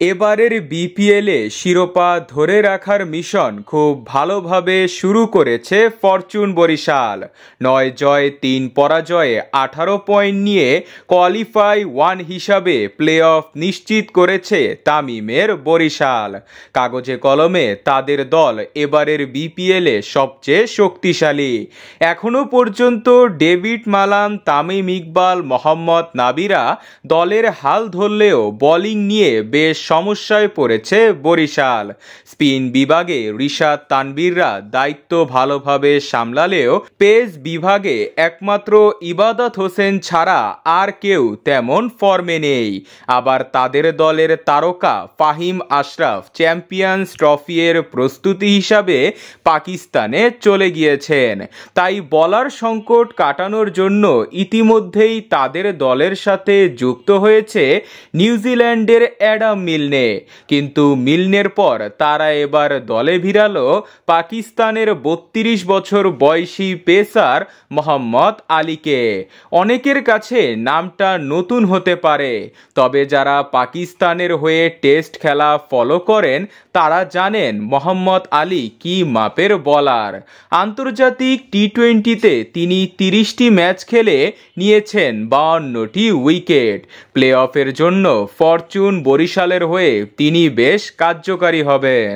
এবারের বিপিএলে শিরোপা ধরে রাখার মিশন খুব ভালোভাবে শুরু করেছে ফরচুন বরিশাল। 9 জয় 3 পরাজয়ে 18 পয়েন্ট নিয়ে কোয়ালিফাই 1 হিসাবে প্লে অফ নিশ্চিত করেছে তামিমের বরিশাল। কাগজে কলমে তাদের দল এবারের বিপিএলে সবচেয়ে শক্তিশালী। এখনো পর্যন্ত ডেভিড মালান, তামিম ইকবাল, মোহাম্মদ নাবিরা দলের হাল ধরলেও বোলিং নিয়ে বেশ সমস্যায় পড়েছে বরিশাল। স্পিন বিভাগে রিশাদ তানভীররা দায়িত্ব ভালোভাবে সামলালেও পেস বিভাগে একমাত্র ইবাদত হোসেন ছাড়া আর কেউ তেমন ফর্মে নেই। আবার তাদের দলের তারকা ফাহিম আশরাফ চ্যাম্পিয়ন্স ট্রফি এর প্রস্তুতি হিসাবে পাকিস্তানে চলে গিয়েছেন। তাই বলার সংকট কাটানোর জন্য ইতিমধ্যেই তাদের দলের সাথে যুক্ত হয়েছে নিউজিল্যান্ডের অ্যাডাম মিলনে। কিন্তু মিলনের পর তারা এবার দলে ভিড়ালো পাকিস্তানের 32 বছর বয়সী পেসার মোহাম্মদ আলীকে। অনেকের কাছে নামটা নতুন হতে পারে, তবে যারা পাকিস্তানের হয়ে টেস্ট খেলা ফলো করেন তারা জানেন মোহাম্মদ আলী কি মাপের বোলার। আন্তর্জাতিক টি-20তে তিনি 30টি ম্যাচ খেলে নিয়েছেন 52টি উইকেট। প্লে অফের জন্য ফরচুন বরিশালের হয়ে তিনি বেশ কার্যকারী হবেন।